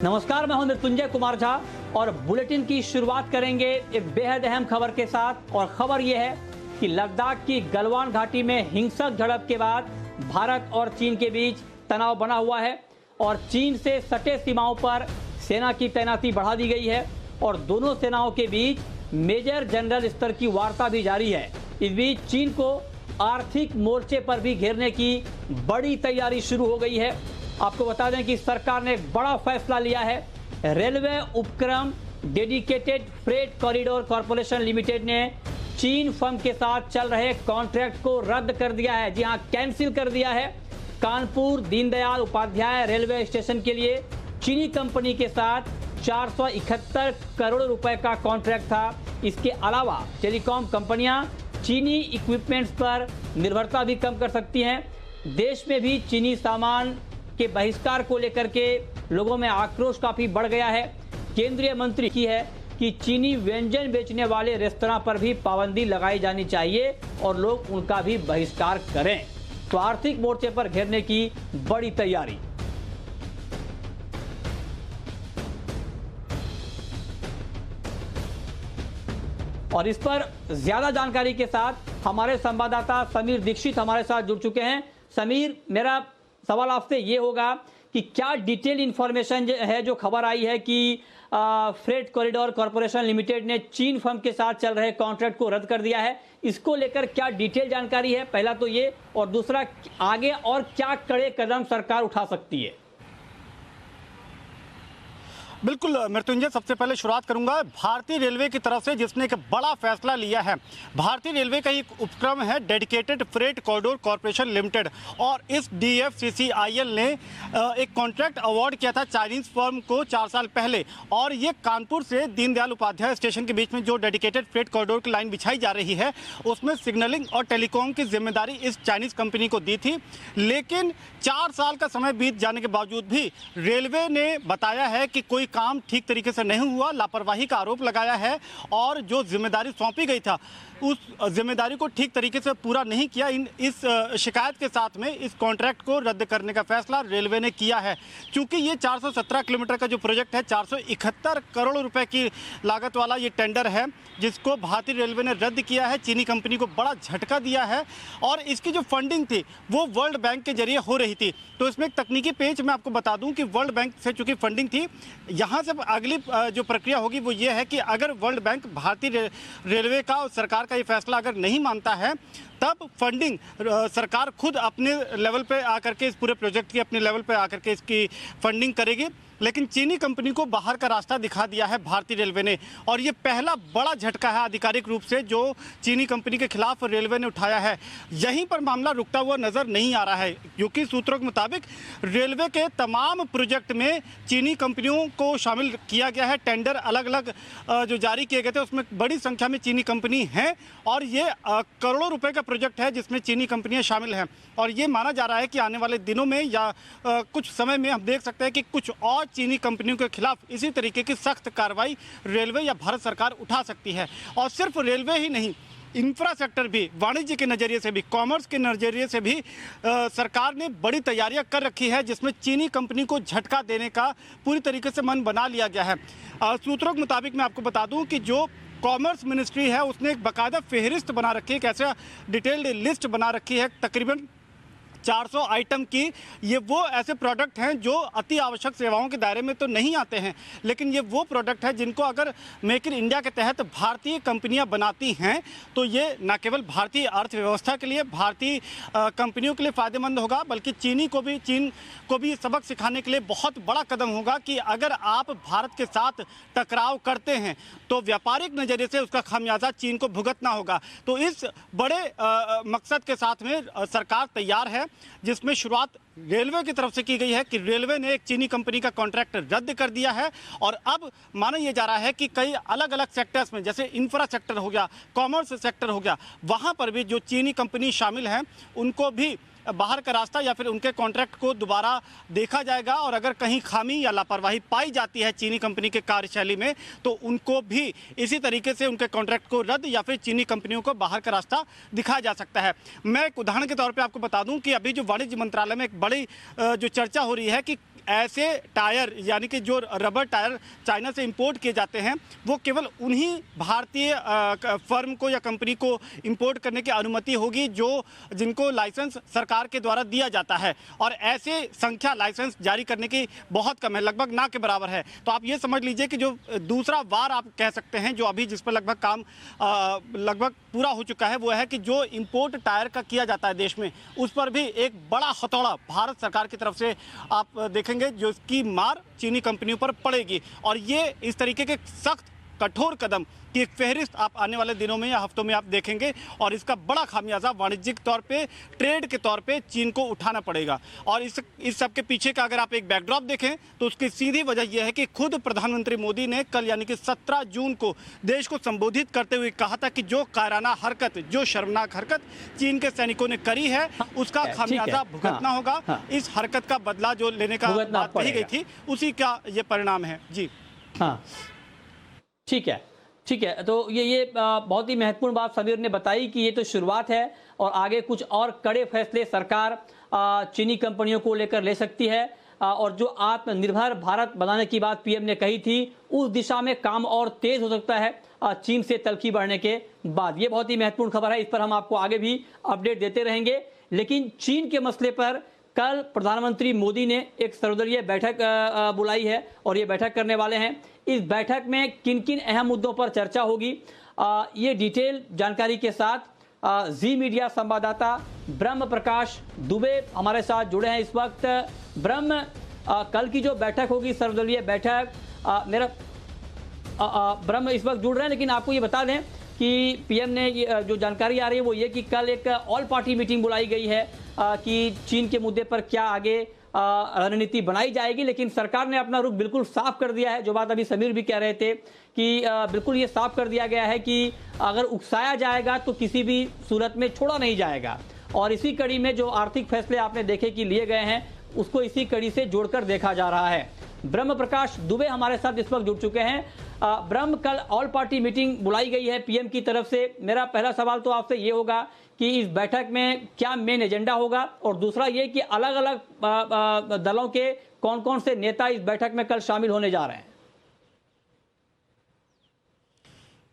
नमस्कार, मैं हूं मृत्युंजय कुमार झा और बुलेटिन की शुरुआत करेंगे एक बेहद अहम खबर के साथ। और खबर यह है कि लद्दाख की गलवान घाटी में हिंसक झड़प के बाद भारत और चीन के बीच तनाव बना हुआ है और चीन से सटे सीमाओं पर सेना की तैनाती बढ़ा दी गई है और दोनों सेनाओं के बीच मेजर जनरल स्तर की वार्ता भी जारी है। इस बीच चीन को आर्थिक मोर्चे पर भी घेरने की बड़ी तैयारी शुरू हो गई है। आपको बता दें कि सरकार ने एक बड़ा फैसला लिया है। रेलवे उपक्रम dedicated freight corridor corporation limited ने चीन फर्म के साथ चल रहे कॉन्ट्रैक्ट को रद्द कर दिया है। जी हां, कैंसिल कर दिया है। कानपुर दीनदयाल उपाध्याय रेलवे स्टेशन के लिए चीनी कंपनी के साथ 471 करोड़ रुपए का कॉन्ट्रैक्ट था। इसके अलावा टेलीकॉम कंपनियां चीनी इक्विपमेंट्स पर निर्भरता भी कम कर सकती हैं। देश में भी चीनी सामान के बहिष्कार को लेकर के लोगों में आक्रोश काफी बढ़ गया है। केंद्रीय मंत्री की है कि चीनी व्यंजन बेचने वाले रेस्तरां पर भी पाबंदी लगाई जानी चाहिए और लोग उनका भी बहिष्कार करें। तो आर्थिक मोर्चे पर घेरने की बड़ी तैयारी। और इस पर ज्यादा जानकारी के साथ हमारे संवाददाता समीर दीक्षित हमारे साथ जुड़ चुके हैं। समीर, मेरा सवाल आपसे ये होगा कि क्या डिटेल इंफॉर्मेशन है जो खबर आई है कि फ्रेट कॉरिडोर कॉरपोरेशन लिमिटेड ने चीन फर्म के साथ चल रहे कॉन्ट्रैक्ट को रद्द कर दिया है, इसको लेकर क्या डिटेल जानकारी है? पहला तो ये, और दूसरा आगे और क्या कड़े कदम सरकार उठा सकती है? बिल्कुल मृत्युंजय, सबसे पहले शुरुआत करूंगा भारतीय रेलवे की तरफ से, जिसने एक बड़ा फैसला लिया है। भारतीय रेलवे का एक उपक्रम है dedicated freight corridor corporation limited, और इस DFCCIL ने एक कॉन्ट्रैक्ट अवार्ड किया था चाइनीज फर्म को 4 साल पहले। और ये कानपुर से दीनदयाल उपाध्याय स्टेशन के बीच में जो डेडिकेटेड फ्रेट कॉरिडोर की लाइन बिछाई जा रही है, उसमें सिग्नलिंग और टेलीकॉम की जिम्मेदारी इस चाइनीज कंपनी को दी थी। लेकिन 4 साल का समय बीत जाने के बावजूद भी रेलवे ने बताया है कि कोई काम ठीक तरीके से नहीं हुआ, लापरवाही का आरोप लगाया है और जो जिम्मेदारी सौंपी गई था उस जिम्मेदारी को ठीक तरीके से पूरा नहीं किया। इस शिकायत के साथ में इस कॉन्ट्रैक्ट को रद्द करने का फैसला रेलवे ने किया है। क्योंकि ये 417 किलोमीटर का जो प्रोजेक्ट है, 471 करोड़ रुपए की लागत वाला ये टेंडर है, जिसको भारतीय रेलवे ने रद्द किया है। चीनी कंपनी को बड़ा झटका दिया है और इसकी जो फंडिंग थी वो वर्ल्ड बैंक के जरिए हो रही थी। तो इसमें एक तकनीकी पेच मैं आपको बता दूं कि वर्ल्ड बैंक से चूंकि फंडिंग थी, यहाँ से अगली जो प्रक्रिया होगी वो ये है कि अगर वर्ल्ड बैंक भारतीय रेलवे का और सरकार का ये फैसला अगर नहीं मानता है, तब फंडिंग सरकार खुद अपने लेवल पे आकर के इस पूरे प्रोजेक्ट की अपने लेवल पे आकर के इसकी फंडिंग करेगी। लेकिन चीनी कंपनी को बाहर का रास्ता दिखा दिया है भारतीय रेलवे ने, और ये पहला बड़ा झटका है आधिकारिक रूप से जो चीनी कंपनी के खिलाफ रेलवे ने उठाया है। यहीं पर मामला रुकता हुआ नजर नहीं आ रहा है, क्योंकि सूत्रों के मुताबिक रेलवे के तमाम प्रोजेक्ट में चीनी कंपनियों को शामिल किया गया है। टेंडर अलग अलग जो जारी किए गए थे उसमें बड़ी संख्या में चीनी कंपनी है, और ये करोड़ों रुपए का प्रोजेक्ट है जिसमें चीनी कंपनियां शामिल हैं। और ये माना जा रहा है कि आने वाले दिनों में या कुछ समय में हम देख सकते हैं कि कुछ और चीनी कंपनियों के खिलाफ इसी तरीके की सख्त कार्रवाई रेलवे या भारत सरकार उठा सकती है। और सिर्फ रेलवे ही नहीं, इंफ्रास्ट्रक्चर भी, वाणिज्य के नज़रिए से भी, कॉमर्स के नज़रिए से भी सरकार ने बड़ी तैयारियां कर रखी है, जिसमें चीनी कंपनी को झटका देने का पूरी तरीके से मन बना लिया गया है। सूत्रों के मुताबिक मैं आपको बता दूं कि जो कॉमर्स मिनिस्ट्री है उसने एक बाकायदा फहरिस्त बना रखी है, एक ऐसा डिटेल्ड लिस्ट बना रखी है तकरीबन 400 आइटम की। ये वो ऐसे प्रोडक्ट हैं जो अति आवश्यक सेवाओं के दायरे में तो नहीं आते हैं, लेकिन ये वो प्रोडक्ट है जिनको अगर मेक इन इंडिया के तहत भारतीय कंपनियां बनाती हैं तो ये न केवल भारतीय अर्थव्यवस्था के लिए, भारतीय कंपनियों के लिए फ़ायदेमंद होगा, बल्कि चीन को भी सबक सिखाने के लिए बहुत बड़ा कदम होगा कि अगर आप भारत के साथ टकराव करते हैं तो व्यापारिक नज़रिए से उसका खामियाजा चीन को भुगतना होगा। तो इस बड़े मकसद के साथ में सरकार तैयार है, जिसमें शुरुआत रेलवे की तरफ से की गई है कि रेलवे ने एक चीनी कंपनी का कॉन्ट्रैक्ट रद्द कर दिया है। और अब माना यह जा रहा है कि कई अलग अलग सेक्टर्स में, जैसे इंफ्रास्ट्रक्चर हो गया, कॉमर्स सेक्टर हो गया, वहां पर भी जो चीनी कंपनी शामिल हैं उनको भी बाहर का रास्ता या फिर उनके कॉन्ट्रैक्ट को दोबारा देखा जाएगा। और अगर कहीं खामी या लापरवाही पाई जाती है चीनी कंपनी के कार्यशैली में, तो उनको भी इसी तरीके से उनके कॉन्ट्रैक्ट को रद्द या फिर चीनी कंपनियों को बाहर का रास्ता दिखाया जा सकता है। मैं एक उदाहरण के तौर पे आपको बता दूं कि अभी जो वाणिज्य मंत्रालय में एक बड़ी जो चर्चा हो रही है कि ऐसे टायर यानी कि जो रबर टायर चाइना से इंपोर्ट किए जाते हैं वो केवल उन्हीं भारतीय फर्म को या कंपनी को इंपोर्ट करने की अनुमति होगी जो जिनको लाइसेंस सरकार के द्वारा दिया जाता है, और ऐसे संख्या लाइसेंस जारी करने की बहुत कम है, लगभग ना के बराबर है। तो आप ये समझ लीजिए कि जो दूसरा वार आप कह सकते हैं जो अभी जिस पर लगभग काम लगभग पूरा हो चुका है वो है कि जो इंपोर्ट टायर का किया जाता है देश में, उस पर भी एक बड़ा हथौड़ा भारत सरकार की तरफ से आप देखेंगे जो इसकी मार चीनी कंपनियों पर पड़ेगी। और ये इस तरीके के सख्त कठोर कदम की एक फहरिस्त आप आने वाले दिनों में या हफ्तों में आप देखेंगे, और इसका बड़ा खामियाजा वाणिज्यिक तौर पे, ट्रेड के तौर पे चीन को उठाना पड़ेगा। और इस सब के पीछे का अगर आप एक बैकड्रॉप देखें तो उसकी सीधी वजह यह है कि खुद प्रधानमंत्री मोदी ने कल यानी कि 17 जून को देश को संबोधित करते हुए कहा था कि जो कायराना हरकत, जो शर्मनाक हरकत चीन के सैनिकों ने करी है उसका खामियाजा भुगतना होगा। इस हरकत का बदला जो लेने का बात कही गई थी उसी का ये परिणाम है। जी हाँ, ठीक है, ठीक है। तो ये बहुत ही महत्वपूर्ण बात समीर ने बताई कि ये तो शुरुआत है और आगे कुछ और कड़े फैसले सरकार चीनी कंपनियों को लेकर ले सकती है, और जो आत्मनिर्भर भारत बनाने की बात पीएम ने कही थी उस दिशा में काम और तेज हो सकता है चीन से तलखी बढ़ने के बाद। ये बहुत ही महत्वपूर्ण खबर है, इस पर हम आपको आगे भी अपडेट देते रहेंगे। लेकिन चीन के मसले पर कल प्रधानमंत्री मोदी ने एक सर्वदलीय बैठक बुलाई है और ये बैठक करने वाले हैं। इस बैठक में किन किन अहम मुद्दों पर चर्चा होगी, ये डिटेल जानकारी के साथ जी मीडिया संवाददाता ब्रह्म प्रकाश दुबे हमारे साथ जुड़े हैं इस वक्त। ब्रह्म, कल की जो बैठक होगी सर्वदलीय बैठक, ब्रह्म इस वक्त जुड़ रहे हैं, लेकिन आपको ये बता दें कि पीएम ने जो जानकारी आ रही है वो ये कि कल एक ऑल पार्टी मीटिंग बुलाई गई है कि चीन के मुद्दे पर क्या आगे रणनीति बनाई जाएगी। लेकिन सरकार ने अपना रुख बिल्कुल साफ कर दिया है, जो बात अभी समीर भी कह रहे थे कि बिल्कुल ये साफ कर दिया गया है कि अगर उकसाया जाएगा तो किसी भी सूरत में छोड़ा नहीं जाएगा। और इसी कड़ी में जो आर्थिक फैसले आपने देखे कि लिए गए हैं उसको इसी कड़ी से जोड़कर देखा जा रहा है। ब्रह्म प्रकाश दुबे हमारे साथ इस वक्त जुड़ चुके हैं। ब्रह्म, कल ऑल पार्टी मीटिंग बुलाई गई है पीएम की तरफ से। मेरा पहला सवाल तो आपसे ये होगा कि इस बैठक में क्या मेन एजेंडा होगा, और दूसरा ये कि अलग अलग दलों के कौन कौन से नेता इस बैठक में कल शामिल होने जा रहे हैं।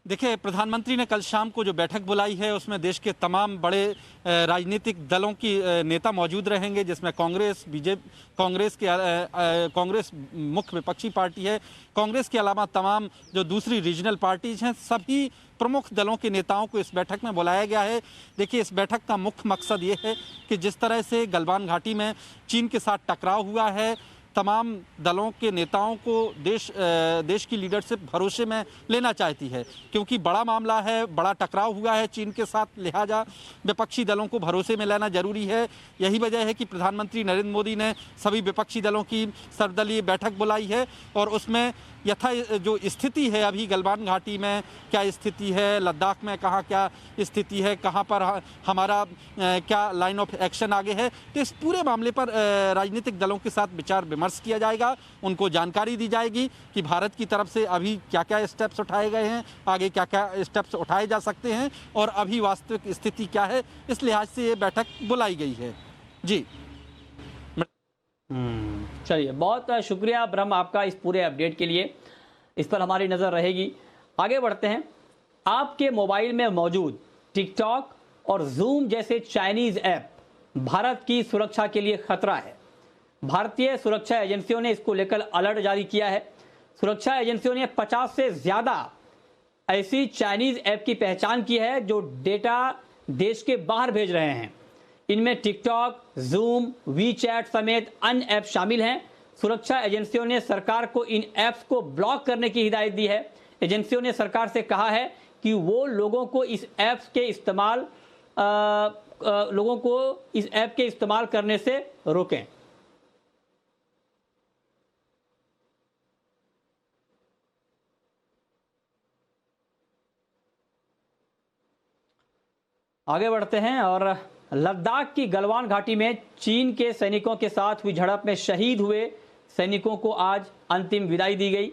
देखिए, प्रधानमंत्री ने कल शाम को जो बैठक बुलाई है उसमें देश के तमाम बड़े राजनीतिक दलों की नेता मौजूद रहेंगे, जिसमें कांग्रेस, बीजेपी, कांग्रेस मुख्य विपक्षी पार्टी है, कांग्रेस के अलावा तमाम जो दूसरी रीजनल पार्टीज हैं, सभी प्रमुख दलों के नेताओं को इस बैठक में बुलाया गया है। देखिए, इस बैठक का मुख्य मकसद ये है कि जिस तरह से गलवान घाटी में चीन के साथ टकराव हुआ है, तमाम दलों के नेताओं को देश की लीडरशिप भरोसे में लेना चाहती है, क्योंकि बड़ा मामला है, बड़ा टकराव हुआ है चीन के साथ, लिहाजा विपक्षी दलों को भरोसे में लेना जरूरी है। यही वजह है कि प्रधानमंत्री नरेंद्र मोदी ने सभी विपक्षी दलों की सर्वदलीय बैठक बुलाई है और उसमें यथा जो स्थिति है अभी गलवान घाटी में क्या स्थिति है, लद्दाख में कहाँ क्या स्थिति है, कहाँ पर हमारा क्या लाइन ऑफ एक्शन आगे है, तो इस पूरे मामले पर राजनीतिक दलों के साथ विचार विमर्श किया जाएगा। उनको जानकारी दी जाएगी कि भारत की तरफ से अभी क्या क्या स्टेप्स उठाए गए हैं, आगे क्या क्या स्टेप्स उठाए जा सकते हैं और अभी वास्तविक स्थिति क्या है। इस लिहाज से ये बैठक बुलाई गई है। जी चलिए, बहुत शुक्रिया ब्रह्म आपका इस पूरे अपडेट के लिए। इस पर हमारी नज़र रहेगी। आगे बढ़ते हैं। आपके मोबाइल में मौजूद टिकटॉक और जूम जैसे चाइनीज़ ऐप भारत की सुरक्षा के लिए खतरा है। भारतीय सुरक्षा एजेंसियों ने इसको लेकर अलर्ट जारी किया है। सुरक्षा एजेंसियों ने 50 से ज़्यादा ऐसी चाइनीज़ ऐप की पहचान की है जो डेटा देश के बाहर भेज रहे हैं। इनमें टिकटॉक, जूम, वीचैट समेत अन्य ऐप शामिल हैं। सुरक्षा एजेंसियों ने सरकार को इन ऐप्स को ब्लॉक करने की हिदायत दी है। एजेंसियों ने सरकार से कहा है कि वो लोगों को इस ऐप के इस्तेमाल करने से रोकें। आगे बढ़ते हैं और लद्दाख की गलवान घाटी में चीन के सैनिकों के साथ हुई झड़प में शहीद हुए सैनिकों को आज अंतिम विदाई दी गई।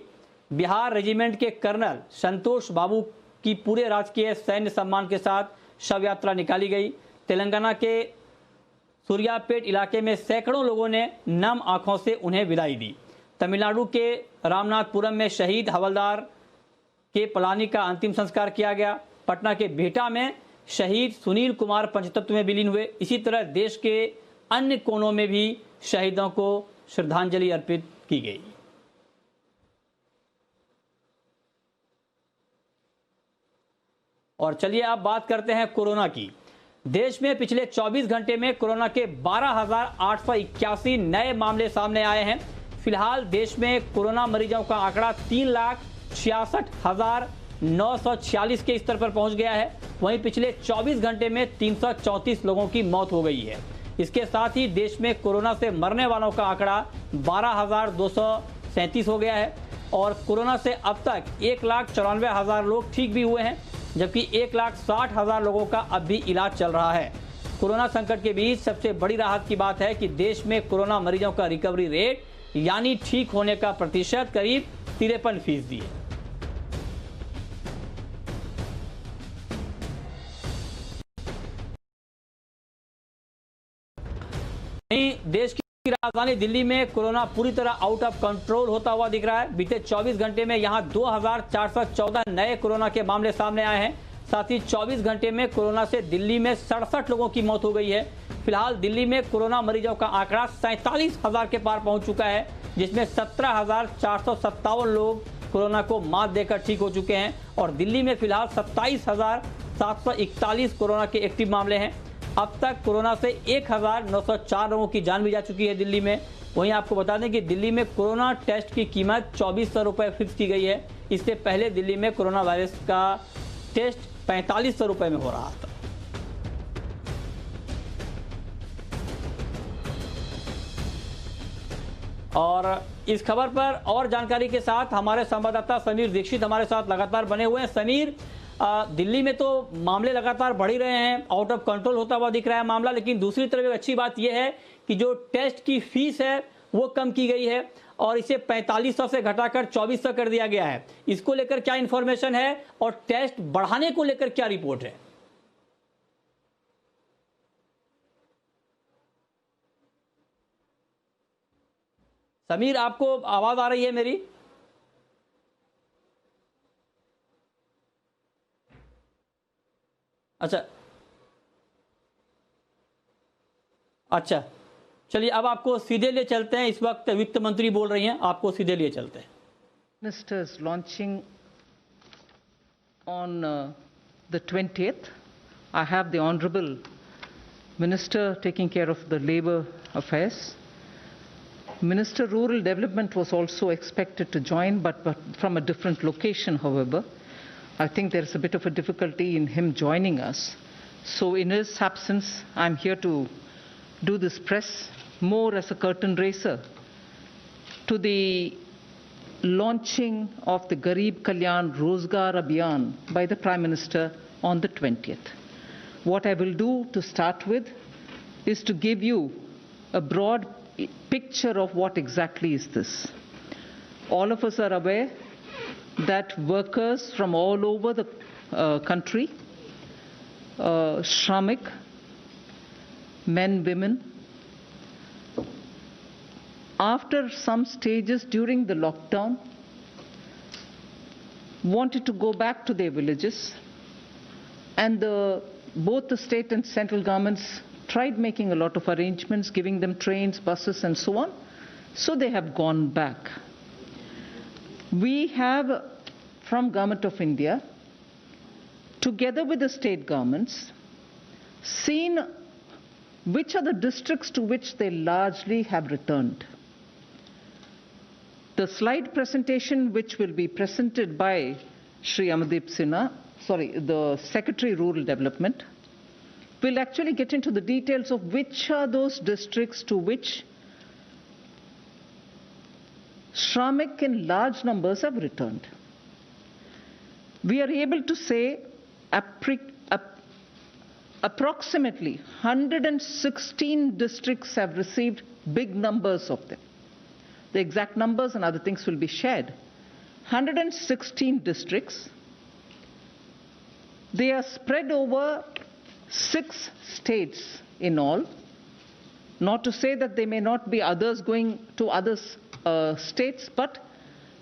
बिहार रेजिमेंट के कर्नल संतोष बाबू की पूरे राजकीय सैन्य सम्मान के साथ शव यात्रा निकाली गई। तेलंगाना के सूर्यापेट इलाके में सैकड़ों लोगों ने नम आंखों से उन्हें विदाई दी। तमिलनाडु के रामनाथपुरम में शहीद हवलदार के पलानी का अंतिम संस्कार किया गया। पटना के बिहटा में शहीद सुनील कुमार पंचतत्व में विलीन हुए। इसी तरह देश के अन्य कोनों में भी शहीदों को श्रद्धांजलि अर्पित की गई। और चलिए अब बात करते हैं कोरोना की। देश में पिछले 24 घंटे में कोरोना के 12,881 नए मामले सामने आए हैं। फिलहाल देश में कोरोना मरीजों का आंकड़ा 3,66,946 के स्तर पर पहुंच गया है। वहीं पिछले 24 घंटे में 334 लोगों की मौत हो गई है। इसके साथ ही देश में कोरोना से मरने वालों का आंकड़ा 12,237 हो गया है और कोरोना से अब तक 1,94,000 लोग ठीक भी हुए हैं, जबकि 1,60,000 लोगों का अब भी इलाज चल रहा है। कोरोना संकट के बीच सबसे बड़ी राहत की बात है कि देश में कोरोना मरीजों का रिकवरी रेट यानी ठीक होने का प्रतिशत करीब 53% है। देश की राजधानी दिल्ली में कोरोना पूरी तरह आउट ऑफ कंट्रोल होता हुआ दिख रहा है। बीते 24 घंटे में यहां 2,414 नए कोरोना के मामले सामने आए हैं। साथ ही 24 घंटे में कोरोना से दिल्ली में 67 लोगों की मौत हो गई है। फिलहाल दिल्ली में कोरोना मरीजों का आंकड़ा 47,000 के पार पहुंच चुका है, जिसमें 17,457 लोग कोरोना को मात देकर ठीक हो चुके हैं और दिल्ली में फिलहाल 27,741 कोरोना के एक्टिव मामले हैं। अब तक कोरोना से 1,904 लोगों की जान भी जा चुकी है दिल्ली में। वहीं आपको बता दें कि दिल्ली में कोरोना टेस्ट की कीमत 2,400 रुपये फिक्स की गई है। इससे पहले दिल्ली में कोरोना वायरस का टेस्ट 4,500 रुपये में हो रहा था। और इस खबर पर और जानकारी के साथ हमारे संवाददाता समीर दीक्षित हमारे साथ लगातार बने हुए हैं। समीर, दिल्ली में तो मामले लगातार बढ़ ही रहे हैं, आउट ऑफ कंट्रोल होता हुआ दिख रहा है मामला, लेकिन दूसरी तरफ एक अच्छी बात यह है कि जो टेस्ट की फीस है वो कम की गई है और इसे 4,500 से घटाकर 2,400 कर दिया गया है। इसको लेकर क्या इंफॉर्मेशन है और टेस्ट बढ़ाने को लेकर क्या रिपोर्ट है? समीर, आपको आवाज आ रही है मेरी? अच्छा, चलिए अब आपको सीधे ले चलते हैं। इस वक्त वित्त मंत्री बोल रही हैं, आपको सीधे लिए चलते हैं। Ministers launching on the 20th. I have the Honorable Minister taking care of the Labour Affairs. Minister Rural Development was also expected to join, but from a different location, however. I think there's a bit of a difficulty in him joining us. So in his absence, I'm here to do this press more as a curtain raiser to the launching of the Garib Kalyan Rozgar Abhiyan by the Prime Minister on the 20th. What I will do to start with is to give you a broad picture of what exactly is this. All of us are aware that workers from all over the country, Shramik, men, women, after some stages during the lockdown, wanted to go back to their villages, and both the state and central governments tried making a lot of arrangements, giving them trains, buses, and so on. So they have gone back. We have, from Government of India, together with the state governments, seen which are the districts to which they largely have returned. The slide presentation, which will be presented by Shri Amardeep Sinha, the Secretary Rural Development, will actually get into the details of which are those districts to which Shramik in large numbers have returned. We are able to say approximately 116 districts have received big numbers of them. The exact numbers and other things will be shared. 116 districts. They are spread over 6 states in all. Not to say that there may not be others going to other states, but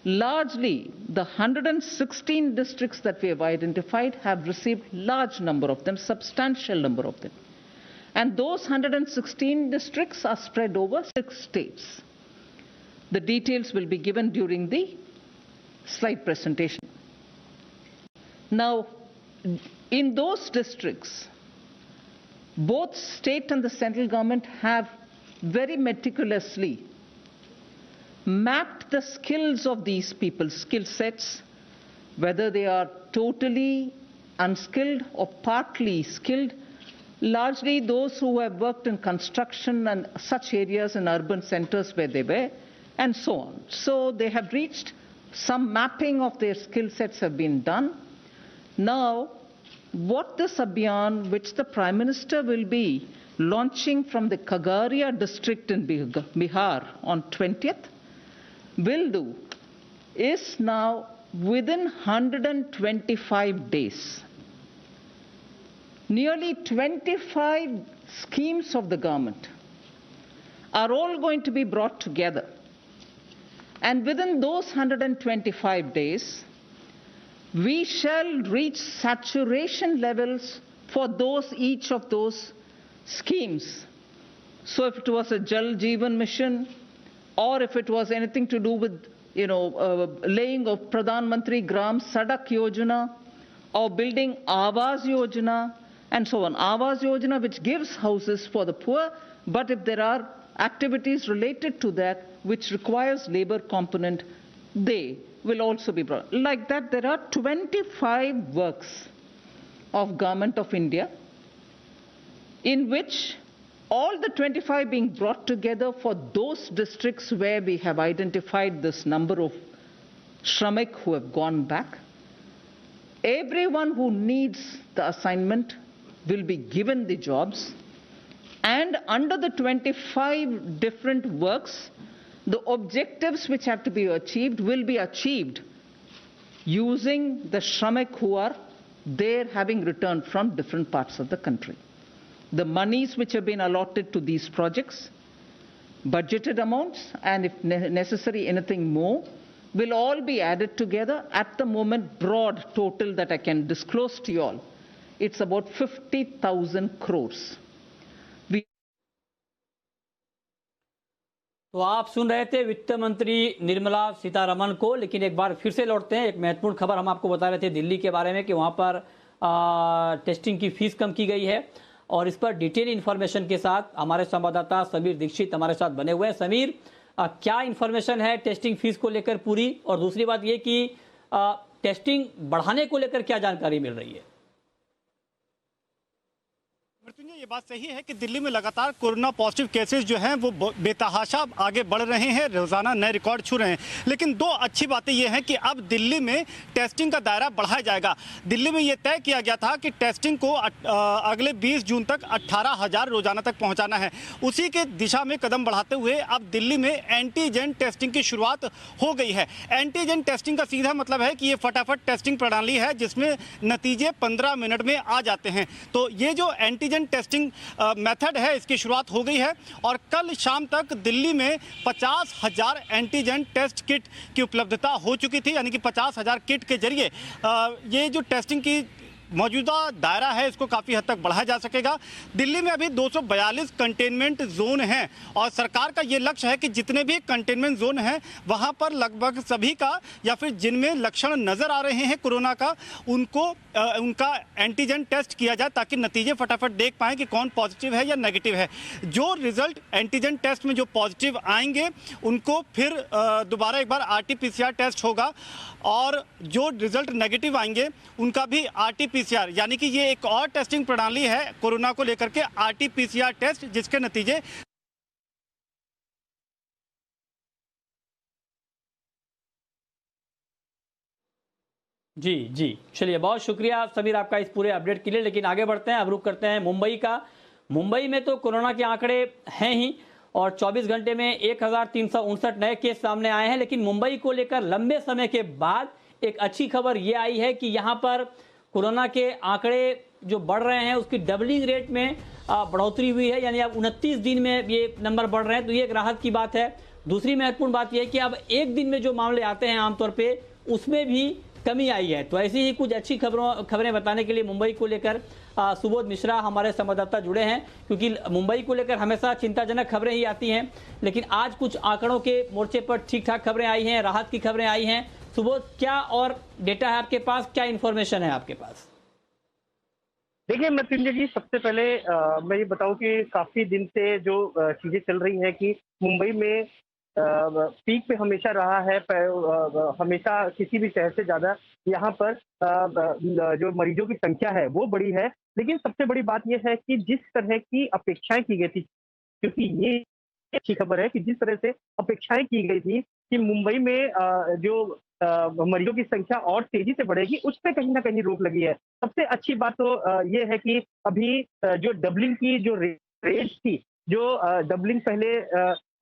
largely the 116 districts that we have identified have received large number of them, substantial number of them. And those 116 districts are spread over 6 states. The details will be given during the slide presentation. Now, in those districts, both state and the central government have very meticulously mapped the skills of these people, skill sets, whether they are totally unskilled or partly skilled, largely those who have worked in construction and such areas in urban centers where they were, and so on. So they have reached some mapping of their skill sets have been done. Now, what this Abhiyan, which the Prime Minister will be launching from the Khagaria district in Bihar on 20th, will do is now within 125 days, nearly 25 schemes of the government are all going to be brought together. And within those 125 days, we shall reach saturation levels for each of those schemes. So if it was a Jal Jeevan Mission, or if it was anything to do with, laying of Pradhan Mantri Gram Sadak Yojana, or building Awas Yojana, and so on. Awas Yojana, which gives houses for the poor, but if there are activities related to that which requires labor component, they will also be brought. Like that, there are 25 works of Government of India in which all the 25 being brought together for those districts where we have identified this number of Shramik who have gone back. Everyone who needs the assignment will be given the jobs, and under the 25 different works, the objectives which have to be achieved will be achieved using the Shramik who are there having returned from different parts of the country. The monies which have been allotted to these projects, budgeted amounts, and if necessary anything more, will all be added together. At the moment, broad total that I can disclose to you all, it's about 50,000 crores. तो आप सुन रहे थे वित्त मंत्री निर्मला सीतारमण को, लेकिन एक बार फिर से लौटते हैं। एक महत्वपूर्ण खबर हम आपको बता रहे थे दिल्ली के बारे में कि वहां पर टेस्टिंग की फीस कम की गई है, और इस पर डिटेल इन्फॉर्मेशन के साथ हमारे संवाददाता समीर दीक्षित हमारे साथ बने हुए हैं। समीर, क्या इन्फॉर्मेशन है टेस्टिंग फीस को लेकर पूरी, और दूसरी बात ये कि टेस्टिंग बढ़ाने को लेकर क्या जानकारी मिल रही है? मृत्युंजय, ये बात सही है कि दिल्ली में लगातार कोरोना पॉजिटिव केसेस जो हैं वो बेतहाशा आगे बढ़ रहे हैं, रोजाना नए रिकॉर्ड छू रहे हैं। लेकिन दो अच्छी बातें ये हैं कि अब दिल्ली में टेस्टिंग का दायरा बढ़ाया जाएगा। दिल्ली में ये तय किया गया था कि टेस्टिंग को अगले 20 जून तक 18,000 रोजाना तक पहुंचाना है। उसी के दिशा में कदम बढ़ाते हुए अब दिल्ली में एंटीजन टेस्टिंग की शुरुआत हो गई है। एंटीजन टेस्टिंग का सीधा मतलब है कि ये फटाफट टेस्टिंग प्रणाली है जिसमें नतीजे 15 मिनट में आ जाते हैं। तो ये जो एंटीजन टेस्टिंग मेथड है, इसकी शुरुआत हो गई है, और कल शाम तक दिल्ली में 50,000 एंटीजन टेस्ट किट की उपलब्धता हो चुकी थी। यानी कि 50,000 किट के जरिए ये जो टेस्टिंग की मौजूदा दायरा है इसको काफ़ी हद तक बढ़ाया जा सकेगा। दिल्ली में अभी 242 कंटेनमेंट जोन हैं, और सरकार का ये लक्ष्य है कि जितने भी कंटेनमेंट जोन हैं वहाँ पर लगभग सभी का, या फिर जिनमें लक्षण नज़र आ रहे हैं कोरोना का, उनका एंटीजन टेस्ट किया जाए ताकि नतीजे फटाफट देख पाएँ कि कौन पॉजिटिव है या नेगेटिव है। जो रिजल्ट एंटीजन टेस्ट में जो पॉजिटिव आएंगे उनको फिर दोबारा एक बार RT-PCR टेस्ट होगा, और जो रिजल्ट नेगेटिव आएंगे उनका भी RT-PCR, यानी कि ये एक और टेस्टिंग प्रणाली है कोरोना को लेकर के, RT-PCR टेस्ट, जिसके नतीजे जी चलिए, बहुत शुक्रिया समीर आपका इस पूरे अपडेट के लिए। लेकिन आगे बढ़ते हैं, अब रुख करते हैं मुंबई का। मुंबई में तो कोरोना के आंकड़े हैं ही, और 24 घंटे में 1359 नए केस सामने आए हैं। लेकिन मुंबई को लेकर लंबे समय के बाद एक अच्छी खबर ये आई है कि यहाँ पर कोरोना के आंकड़े जो बढ़ रहे हैं उसकी डबलिंग रेट में बढ़ोतरी हुई है, यानी अब 29 दिन में ये नंबर बढ़ रहे हैं, तो ये एक राहत की बात है। दूसरी महत्वपूर्ण बात यह है कि अब एक दिन में जो मामले आते हैं आमतौर पे उसमें भी कमी आई है। तो ऐसी ही कुछ अच्छी खबरें बताने के लिए मुंबई को लेकर सुबोध मिश्रा हमारे संवाददाता जुड़े हैं, क्योंकि मुंबई को लेकर हमेशा चिंताजनक खबरें ही आती हैं, लेकिन आज कुछ आंकड़ों के मोर्चे पर ठीक ठाक खबरें आई हैं, राहत की खबरें आई हैं। सुबोध, क्या और डेटा है आपके पास, क्या इंफॉर्मेशन है आपके पास? देखिए मृत्युंजय जी, सबसे पहले मैं ये बताऊं कि काफी दिन से जो चीजें चल रही हैं कि मुंबई में पीक पे हमेशा रहा है, हमेशा किसी भी शहर से ज्यादा यहाँ पर जो मरीजों की संख्या है वो बड़ी है। लेकिन सबसे बड़ी बात यह है कि जिस तरह की अपेक्षाएं की गई थी, क्योंकि ये अच्छी खबर है कि जिस तरह से अपेक्षाएं की गई थी कि मुंबई में जो मरीजों की संख्या और तेजी से बढ़ेगी, उस पे कहीं ना कहीं रोक लगी है। सबसे अच्छी बात तो ये है कि अभी जो डबलिंग की जो रेट थी, जो डबलिंग पहले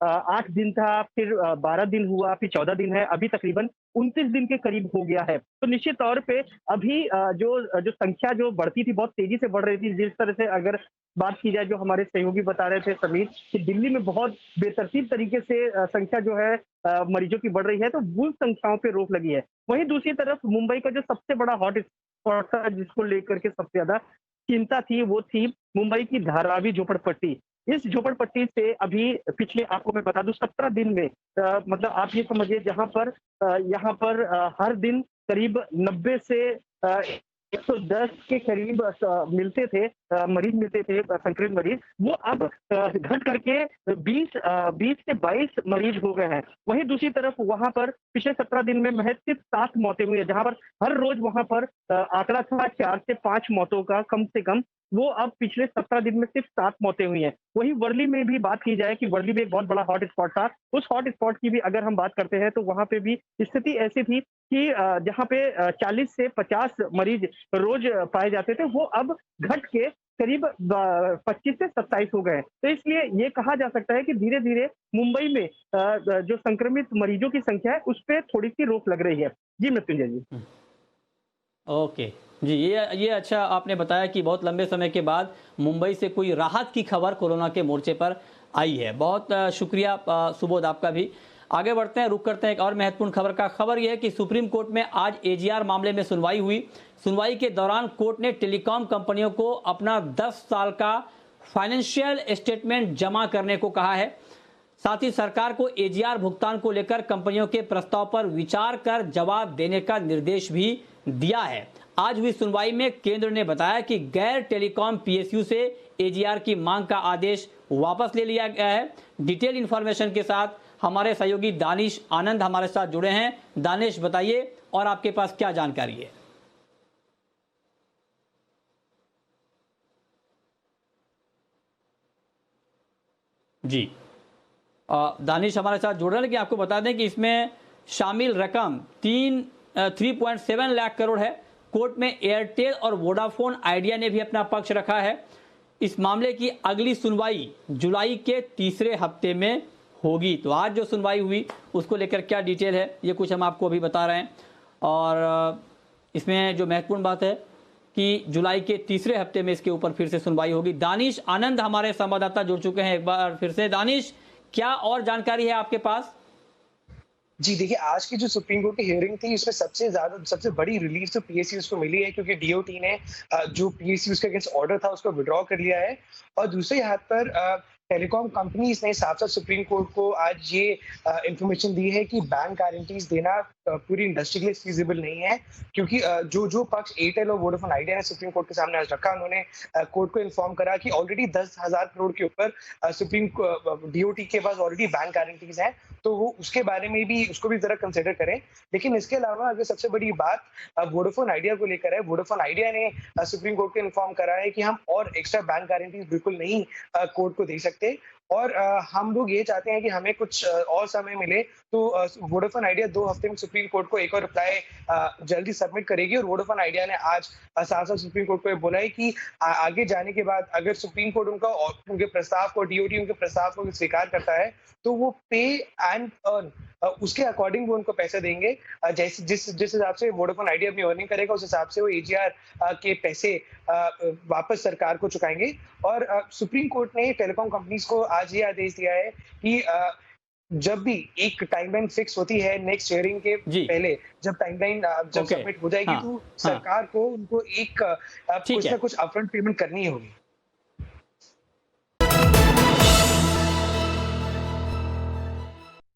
8 दिन था, फिर 12 दिन हुआ, फिर 14 दिन है, अभी तकरीबन 29 दिन के करीब हो गया है। तो निश्चित तौर पे अभी जो संख्या जो बढ़ती थी, बहुत तेजी से बढ़ रही थी। जिस तरह से अगर बात की जाए, जो हमारे सहयोगी बता रहे थे समीर, कि दिल्ली में बहुत बेतरतीब तरीके से संख्या जो है मरीजों की बढ़ रही है, तो उन संख्याओं पे रोक लगी है। वहीं दूसरी तरफ मुंबई का जो सबसे बड़ा हॉट स्पॉट था, जिसको लेकर के सबसे ज्यादा चिंता थी, वो थी मुंबई की धारावी झोपड़पट्टी। इस झोपड़पट्टी से अभी पिछले, आपको मैं बता दूं, 17 दिन में मतलब आप ये समझिए, जहां पर यहाँ पर हर दिन करीब 90 से 110 के करीब मिलते थे, मरीज मिलते थे, संक्रमित मरीज, वो अब घट करके 20 से 22 मरीज हो गए हैं। वहीं दूसरी तरफ वहां पर पिछले 17 दिन में महज सिर्फ 7 मौतें हुई है, जहां पर हर रोज वहां पर आंकड़ा था 4 से 5 मौतों का कम से कम, वो अब पिछले 17 दिन में सिर्फ 7 मौतें हुई हैं। वहीं वर्ली में भी बात की जाए कि वर्ली में एक बहुत बड़ा हॉट स्पॉट था, उस हॉट स्पॉट की भी अगर हम बात करते हैं तो वहां पे भी स्थिति ऐसी थी कि जहां पे 40 से 50 मरीज रोज पाए जाते थे, वो अब घट के करीब 25 से 27 हो गए। तो इसलिए ये कहा जा सकता है कि धीरे धीरे मुंबई में जो संक्रमित मरीजों की संख्या है उस पर थोड़ी सी रोक लग रही है। जी मृत्युंजय जी। ओके जी, ये अच्छा आपने बताया कि बहुत लंबे समय के बाद मुंबई से कोई राहत की खबर कोरोना के मोर्चे पर आई है। बहुत शुक्रिया सुबोध आपका भी। आगे बढ़ते हैं, रुक करते हैं एक और महत्वपूर्ण खबर का। खबर यह है कि सुप्रीम कोर्ट में आज एजीआर मामले में सुनवाई हुई। सुनवाई के दौरान कोर्ट ने टेलीकॉम कंपनियों को अपना 10 साल का फाइनेंशियल स्टेटमेंट जमा करने को कहा है। साथ ही सरकार को एजीआर भुगतान को लेकर कंपनियों के प्रस्ताव पर विचार कर जवाब देने का निर्देश भी दिया है। आज हुई सुनवाई में केंद्र ने बताया कि गैर टेलीकॉम पीएसयू से एजीआर की मांग का आदेश वापस ले लिया गया है। डिटेल इंफॉर्मेशन के साथ हमारे सहयोगी दानिश आनंद हमारे साथ जुड़े हैं। दानिश, बताइए और आपके पास क्या जानकारी है? जी, दानिश हमारे साथ जुड़ रहे हैं, लेकिन आपको बता दें कि इसमें शामिल रकम 3.7 लाख करोड़ है। कोर्ट में एयरटेल और वोडाफोन आइडिया ने भी अपना पक्ष रखा है। इस मामले की अगली सुनवाई जुलाई के तीसरे हफ्ते में होगी। तो आज जो सुनवाई हुई उसको लेकर क्या डिटेल है, ये कुछ हम आपको अभी बता रहे हैं। और इसमें जो महत्वपूर्ण बात है कि जुलाई के तीसरे हफ्ते में इसके ऊपर फिर से सुनवाई होगी। दानिश आनंद हमारे संवाददाता जुड़ चुके हैं एक बार फिर से। दानिश, क्या और जानकारी है आपके पास? जी देखिए, आज की जो सुप्रीम कोर्ट की हियरिंग थी, उसमें सबसे बड़ी रिलीफ तो पीएसयूज को मिली है, क्योंकि डीओटी ने जो पीएसयूज के अगेंस्ट ऑर्डर था उसको विड्रॉ कर लिया है। और दूसरे हाथ पर टेलीकॉम कंपनीज ने साफ साफ सुप्रीम कोर्ट को आज ये इंफॉर्मेशन दी है कि बैंक गारंटीज देना पूरी इंडस्ट्री के लिए फीजिबल नहीं है, क्योंकि जो पक्ष एयरटेल और वोडाफोन आइडिया ने सुप्रीम कोर्ट के सामने आज रखा, उन्होंने कोर्ट को इन्फॉर्म करा कि ऑलरेडी 10,000 करोड़ के ऊपर सुप्रीम डीओटी के पास ऑलरेडी बैंक गारंटीज हैं, तो वो उसके बारे में भी उसको भी जरा कंसिडर करें। लेकिन इसके अलावा अगर सबसे बड़ी बात वोडाफोन आइडिया को लेकर है, वोडाफोन आइडिया ने सुप्रीम कोर्ट को इन्फॉर्म करा है कि हम और एक्स्ट्रा बैंक गारंटीज बिल्कुल नहीं कोर्ट को दे सकते, और हम लोग ये चाहते हैं कि हमें कुछ और समय मिले। तो वोडाफोन आइडिया 2 हफ्ते में सुप्रीम कोर्ट को एक और रिप्लाई जल्दी सबमिट करेगी। और वोडाफोन आइडिया ने आज साफ साफ सुप्रीम कोर्ट को बोला है कि आगे जाने के बाद अगर सुप्रीम कोर्ट उनके प्रस्ताव को, डीओटी उनके प्रस्ताव को स्वीकार करता है, तो वो पे एंड अर्न उसके अकॉर्डिंग वो उनको पैसा देंगे। जैसे जिस हिसाब से वोडाफोन आइडिया अपनी अर्निंग करेगा उस हिसाब से वो एजीआर के पैसे वापस सरकार को चुकाएंगे। और सुप्रीम कोर्ट ने टेलीकॉम कंपनीज को आज ये आदेश दिया है कि जब भी एक टाइमलाइन फिक्स होती है नेक्स्ट हियरिंग के पहले, जब टाइमलाइन जब सबमिट हो जाएगी तो सरकार को उनको एक कुछ ना कुछ अपफ्रंट पेमेंट करनी होगी।